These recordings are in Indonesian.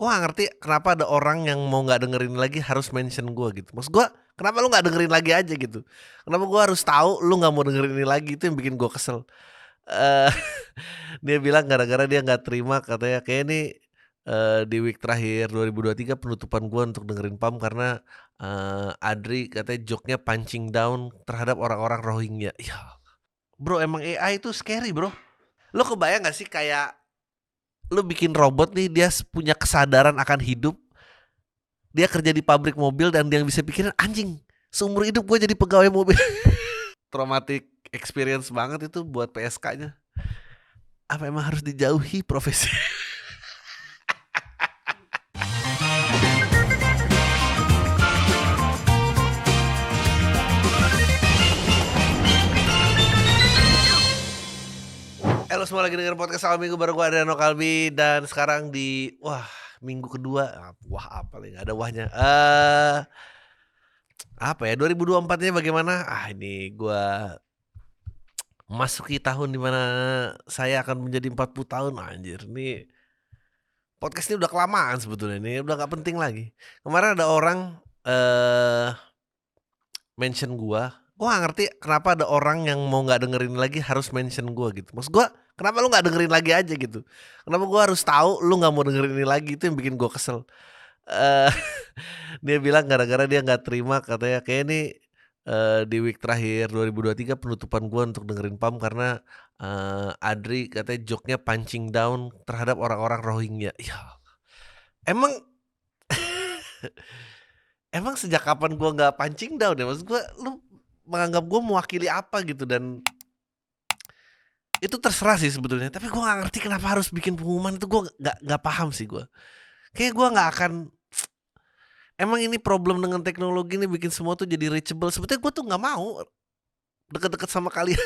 Gue gak ngerti kenapa ada orang yang mau nggak dengerin lagi harus mention gue gitu. Maksud gue, kenapa lu nggak dengerin lagi aja gitu? Kenapa gue harus tahu lu nggak mau dengerin ini lagi? Itu yang bikin gue kesel. Eh, Dia bilang gara-gara dia nggak terima katanya kayak ini di week terakhir 2023 penutupan gue untuk dengerin PAM karena Adri katanya joke-nya punching down terhadap orang-orang Rohingya. Ya, bro, emang AI itu scary, bro. Lo kebayang gak sih kayak lo bikin robot nih, dia punya kesadaran akan hidup, dia kerja di pabrik mobil dan dia bisa pikirin anjing, seumur hidup gue jadi pegawai mobil. Traumatic experience banget itu buat PSK-nya. Apa emang harus dijauhi profesi? Halo semua, lagi denger podcast awal minggu bareng gue Adriano Kalbi. Dan sekarang di minggu kedua. Wah apa lagi, gak ada wahnya. Apa ya 2024-nya bagaimana? Ini gue masuki tahun dimana saya akan menjadi 40 tahun. Anjir, ini podcast ini udah kelamaan sebetulnya. Ini udah gak penting lagi. Kemarin ada orang mention gue gak ngerti kenapa ada orang yang mau gak dengerin lagi harus mention gue gitu. Maksud gue, kenapa lu gak dengerin lagi aja gitu? Kenapa gue harus tahu lu gak mau dengerin ini lagi? Itu yang bikin gue kesel. Eh, Dia bilang gara-gara dia gak terima katanya kayak ini di week terakhir 2023 penutupan gue untuk dengerin PAM karena Adri katanya joke-nya punching down terhadap orang-orang Rohingya. Ya, emang emang sejak kapan gue gak punching down ya? Maksud gue, lu menganggap gue mewakili apa gitu? Dan itu terserah sih sebetulnya. Tapi gue gak ngerti kenapa harus bikin pengumuman itu. Gue gak paham sih gue. Kayak gue gak akan. Emang ini problem dengan teknologi ini bikin semua tuh jadi reachable. Sebetulnya gue tuh gak mau deket-deket sama kalian.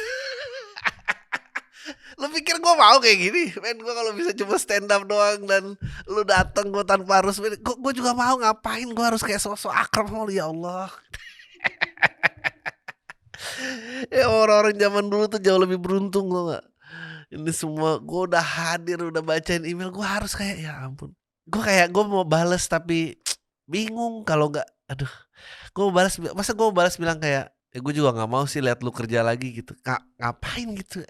Lu pikir gue mau kayak gini? Men, gue kalau bisa cuma stand up doang dan lu datang gue tanpa harus, gue juga mau. Ngapain gue harus kayak sosok akrab sama lu, ya Allah. Ya orang-orang zaman dulu tuh jauh lebih beruntung, gue gak. Ini semua gue udah hadir, udah bacain email, gue harus kayak ya ampun. Gue mau bales tapi bingung kalau nggak, aduh. Gue balas, masa gue balas bilang kayak gue juga nggak mau sih lihat lu kerja lagi gitu. Ngapain gitu?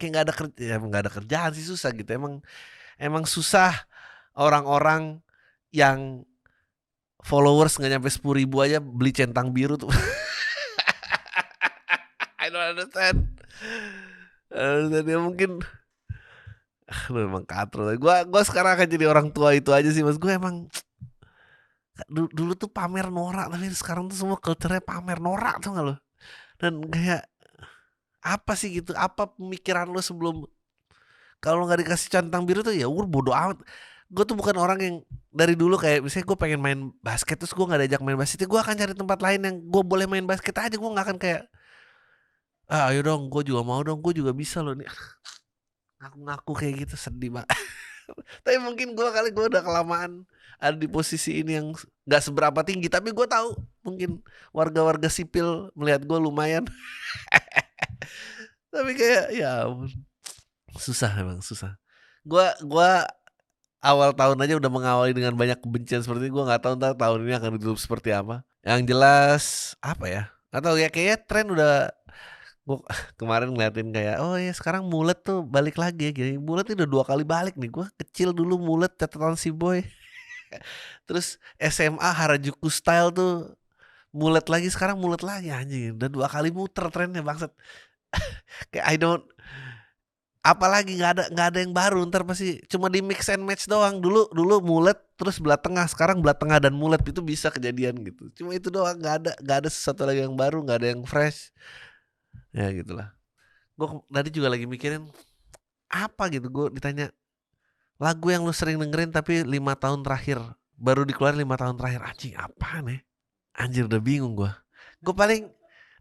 Kayak nggak ada kerja, emang nggak ada kerjaan sih, susah gitu. Emang susah orang-orang yang followers nggak nyampe 10.000 aja beli centang biru tuh. I don't understand. Dia mungkin lu emang katro. Gue sekarang akan jadi orang tua itu aja sih, mas. Gue emang dulu tuh pamer norak, tapi sekarang tuh semua culture-nya pamer norak, tuh gak lo? Dan kayak apa sih gitu? Apa pemikiran lo sebelum kalau nggak dikasih centang biru tuh ya bodo amat. Gue tuh bukan orang yang dari dulu kayak misalnya gue pengen main basket terus gue nggak diajak main basket, gue akan cari tempat lain yang gue boleh main basket aja. Gue nggak akan kayak ayo dong, gue juga mau dong, gue juga bisa loh nih. Ngaku-ngaku kayak gitu, sedih banget. Tapi mungkin gue udah kelamaan ada di posisi ini yang nggak seberapa tinggi, tapi gue tahu mungkin warga-warga sipil melihat gue lumayan. Tapi kayak ya ampun, susah, emang susah. Gue awal tahun aja udah mengawali dengan banyak kebencian seperti ini. Gue nggak tahu ntar tahun ini akan ditutup seperti apa. Yang jelas apa ya? Atau ya kayaknya tren udah. Gue kemarin ngeliatin kayak oh ya sekarang mulet tuh balik lagi ya gini. Mulet udah 2 kali balik nih. Gue kecil dulu mulet catatan si boy. Terus SMA Harajuku style tuh mulet lagi, sekarang mulet lagi anjing. Udah 2 kali muter trennya bangsat. Kayak I don't, apalagi nggak ada yang baru. Ntar pasti cuma di mix and match doang. Dulu mulet terus belah tengah, sekarang belah tengah dan mulet, itu bisa kejadian gitu. Cuma itu doang, nggak ada sesuatu lagi yang baru, nggak ada yang fresh. Ya gitulah. Gue tadi juga lagi mikirin apa gitu. Gue ditanya lagu yang lu sering dengerin tapi 5 tahun terakhir, baru dikeluarin 5 tahun terakhir. Anjing apaan ya? Anjir udah bingung gue. Gue paling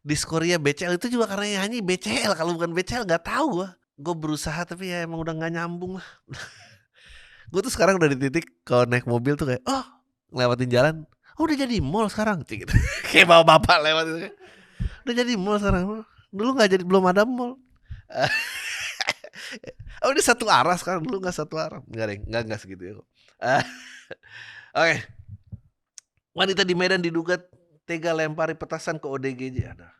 Diskoria BCL itu juga karena nyanyi BCL. Kalau bukan BCL gak tahu gue. Gue berusaha tapi ya emang udah gak nyambung lah. Gue tuh sekarang udah di titik kalau naik mobil tuh kayak ngelewatin jalan, udah jadi mall sekarang gitu. Kayak bawa bapak lewat itu kayak, udah jadi mall sekarang. Dulu gak jadi, belum ada mall. Udah satu arah sekarang, dulu gak satu arah. Enggak segitu ya kok. Oke, wanita di Medan diduga tega lempari petasan ke ODGJ. Ada.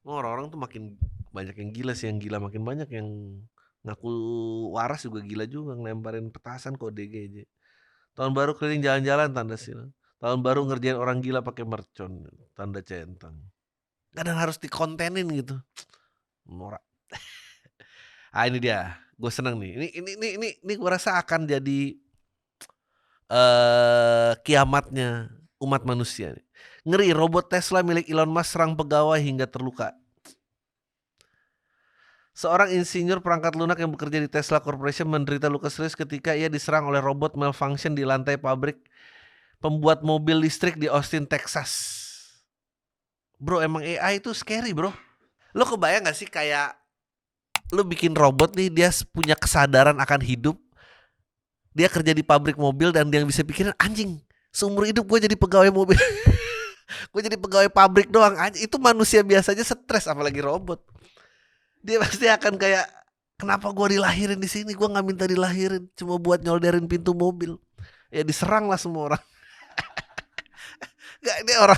Orang-orang tuh makin banyak yang gila sih, yang gila makin banyak, yang ngaku waras juga gila juga ngelemparin petasan ke ODGJ. Tahun baru keliling jalan-jalan tanda silang. Tahun baru ngerjain orang gila pakai mercon tanda centang. Kadang harus dikontenin gitu. Norak. Ah ini dia, gue seneng nih. Ini gue rasa akan jadi kiamatnya umat manusia nih. Ngeri, robot Tesla milik Elon Musk serang pegawai hingga terluka. Seorang insinyur perangkat lunak yang bekerja di Tesla Corporation menderita luka serius ketika ia diserang oleh robot malfunction di lantai pabrik pembuat mobil listrik di Austin, Texas. Bro, emang AI itu scary, bro. Lo kebayang gak sih kayak lo bikin robot nih, dia punya kesadaran akan hidup, dia kerja di pabrik mobil, dan dia bisa pikirin, anjing, seumur hidup gue jadi pegawai mobil. Gue jadi pegawai pabrik doang. Itu manusia biasanya stres, apalagi robot. Dia pasti akan kayak, kenapa gue dilahirin di sini? Gue nggak minta dilahirin, cuma buat nyolderin pintu mobil. Ya diserang lah semua orang. Gak, ini orang,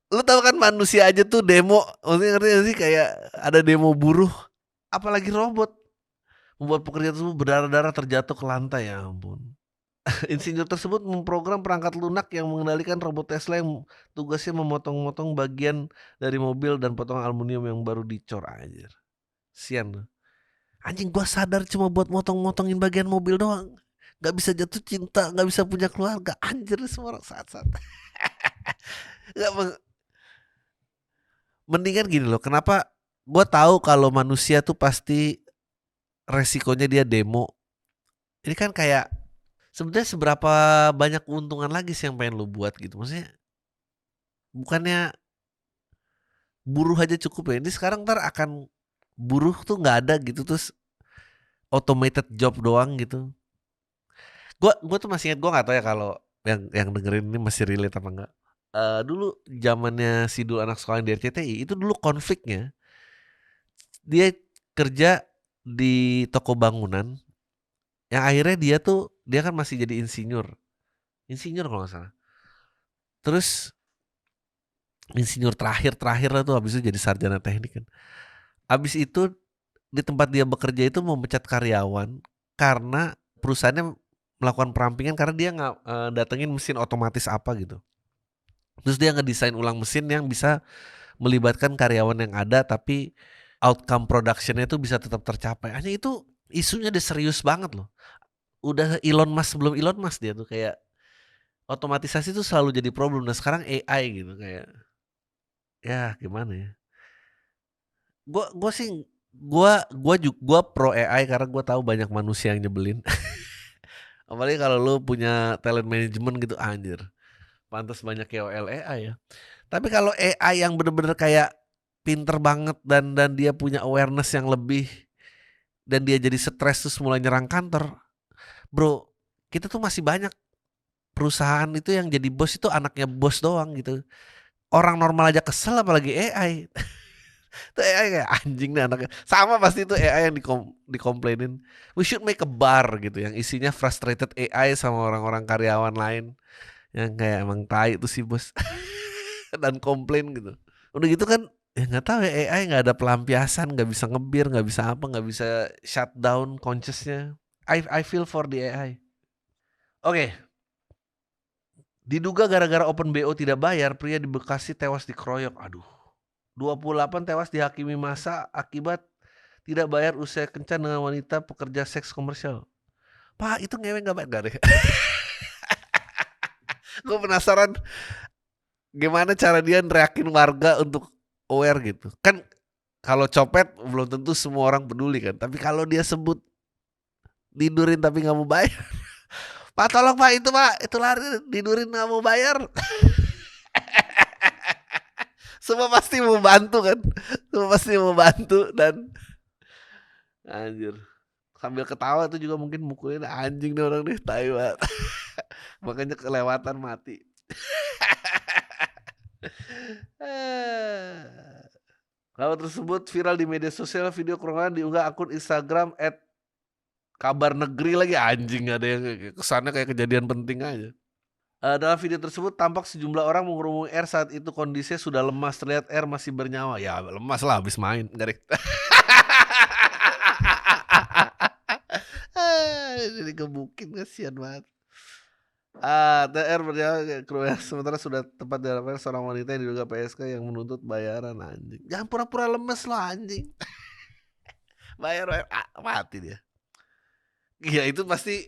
lu tahu kan manusia aja tuh demo, maksudnya ngerti gak sih, kayak ada demo buruh, apalagi robot. Membuat pekerja tersebut berdarah-darah terjatuh ke lantai, ya ampun. Insinyur tersebut memprogram perangkat lunak yang mengendalikan robot Tesla yang tugasnya memotong-motong bagian dari mobil dan potongan aluminium yang baru dicor. Anjir, sian tuh. Anjing, gua sadar cuma buat motong-motongin bagian mobil doang, gak bisa jatuh cinta, gak bisa punya keluarga. Anjir, semua orang saat-saat. Gak, mendingan gini loh, kenapa gua tahu kalau manusia tuh pasti resikonya dia demo. Ini kan kayak, sebenarnya seberapa banyak keuntungan lagi sih yang pengen lu buat gitu. Maksudnya bukannya buruh aja cukup ya. Ini sekarang ntar akan buruh tuh nggak ada gitu, terus automated job doang gitu. Gua tuh masih ingat, gua nggak tahu ya kalau yang dengerin ini masih relate apa enggak. Dulu zamannya Sidul anak sekolah di RCTI itu dulu konfliknya, dia kerja di toko bangunan yang akhirnya dia kan masih jadi insinyur kalau nggak salah. Terus insinyur terakhir lah tuh, habis itu jadi sarjana teknik kan. Habis itu di tempat dia bekerja itu memecat karyawan karena perusahaannya melakukan perampingan karena dia nggak datengin mesin otomatis apa gitu. Terus dia ngedesain ulang mesin yang bisa melibatkan karyawan yang ada tapi outcome productionnya itu bisa tetap tercapai. Hanya itu isunya udah serius banget loh. Udah Elon Musk, sebelum Elon Musk dia tuh kayak otomatisasi tuh selalu jadi problem. Nah sekarang AI gitu kayak, ya gimana ya? Gue sih gue pro AI karena gue tahu banyak manusia yang nyebelin. Apalagi kalau lu punya talent management gitu, anjir. Pantas banyak KOL AI ya. Tapi kalau AI yang bener-bener kayak pinter banget dan dia punya awareness yang lebih, dan dia jadi stres terus mulai nyerang kantor, bro, kita tuh masih banyak perusahaan itu yang jadi bos itu anaknya bos doang gitu. Orang normal aja kesel apalagi AI. Itu AI kayak anjing nih anaknya. Sama pasti itu AI yang dikomplainin. We should make a bar gitu yang isinya frustrated AI sama orang-orang karyawan lain yang kayak emang tai itu si bos dan komplain gitu. Udah gitu kan, ya nggak tahu ya, AI nggak ada pelampiasan, nggak bisa ngebir, nggak bisa apa, nggak bisa shutdown consciousnya. I feel for the AI. Oke, diduga gara-gara open BO tidak bayar, pria di Bekasi tewas dikeroyok. Aduh. 28 tewas dihakimi massa akibat tidak bayar usai kencan dengan wanita pekerja seks komersial. Pak, itu ngewe gak bayar? Gak deh. Gue penasaran gimana cara dia neriakin warga untuk aware gitu. Kan kalau copet belum tentu semua orang peduli kan. Tapi kalau dia sebut tidurin tapi gak mau bayar. Pak, tolong pak, itu lari tidurin gak mau bayar. Semua pasti mau bantu kan. Semua pasti mau bantu dan anjir. Sambil ketawa tuh juga mungkin mukulin, anjing nih orang nih, tai banget. Makanya kelewatan mati. Hal tersebut viral di media sosial. Video kerongan diunggah akun Instagram @kabarnegeri lagi, anjing, ada yang kesannya kayak kejadian penting aja. Dalam video tersebut tampak sejumlah orang mengerumuni R saat itu kondisinya sudah lemas, terlihat R masih bernyawa. Ya lemas lah habis main, enggak deh. Jadi gebukin kasihan banget. TR bernyawa kru sementara sudah tepat dilaporkan seorang wanita yang diduga PSK yang menuntut bayaran anjing. Jangan pura-pura lemes lo anjing. Bayar mati dia. Iya itu pasti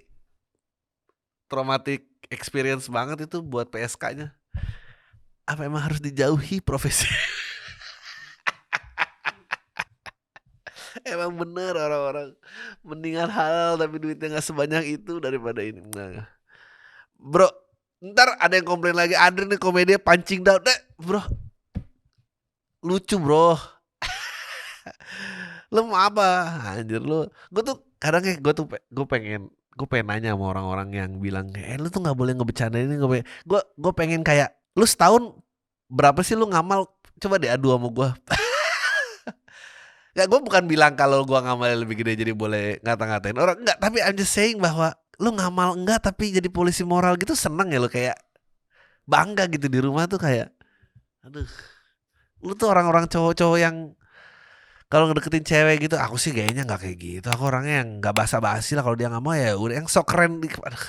traumatic experience banget itu buat PSK-nya. Apa emang harus dijauhi profesi? Emang bener orang-orang mendingan halal tapi duitnya nggak sebanyak itu daripada ini. Nah. Bro, ntar ada yang komplain lagi. Adri nih komedi pancing down deh, bro. Lucu bro. Lu mau apa? Anjir lu. Gue tuh kadang kayak gue pengen nanya sama orang-orang yang bilang lu tuh nggak boleh ngebecandain ini. Gue pengen kayak lu setahun berapa sih lu ngamal? Coba deh adu sama gue. Ya gue bukan bilang kalau gue ngamal lebih gede jadi boleh ngata-ngatain orang. Enggak, tapi I'm just saying bahwa lu ngamal enggak tapi jadi polisi moral gitu seneng ya lu kayak bangga gitu di rumah tuh kayak aduh. Lu tuh orang-orang cowok-cowok yang kalau ngedeketin cewek gitu, aku sih kayaknya nggak kayak gitu. Aku orangnya yang nggak basa-basi lah kalau dia nggak mau ya udah yang sok keren. Aduh,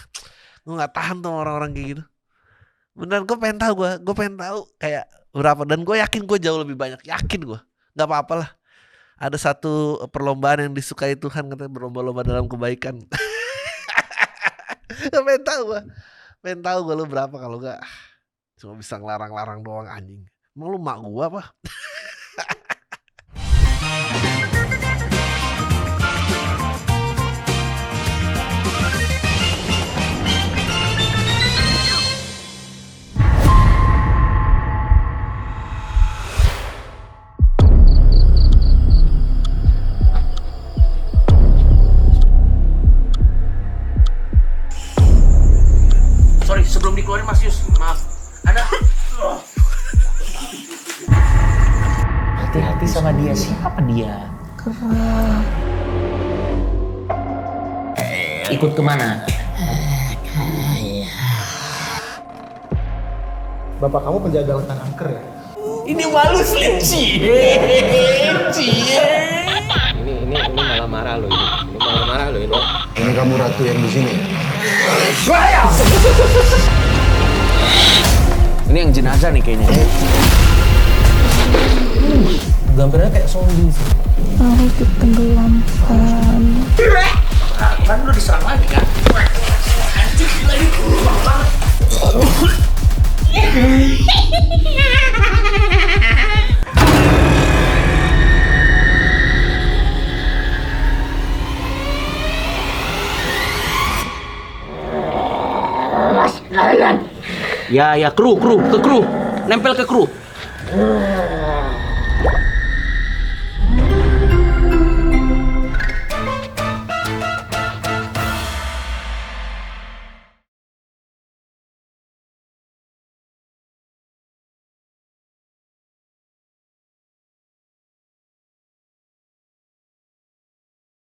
gue nggak tahan tuh orang-orang kayak gitu. Beneran gue pengen tahu kayak berapa dan gue yakin gue jauh lebih banyak. Yakin gue, nggak apa-apa lah. Ada satu perlombaan yang disukai Tuhan katanya berlomba-lomba dalam kebaikan. pengen tahu gue lu berapa kalau nggak cuma bisa ngelarang-larang doang anjing. Emang lu mak gue apa? Sorry, sebelum dikeluarin Mas Yus, maaf. Ada. Hati-hati sama dia. Siapa dia? Ikut kemana? Bapak kamu penjaga hutan angker ya? Ini malu Slim Cie. Ini malah marah loh ini. Ini malah marah loh ini. Ini kamu ratu yang di sini. Ini yang jenazah nih kayaknya. Gambarnya kayak zombie sih. Aku ditenggelamkan. Kan lu diserang lagi kan? Anjir gila ini kurang banget. Ya, kru, nempel ke kru.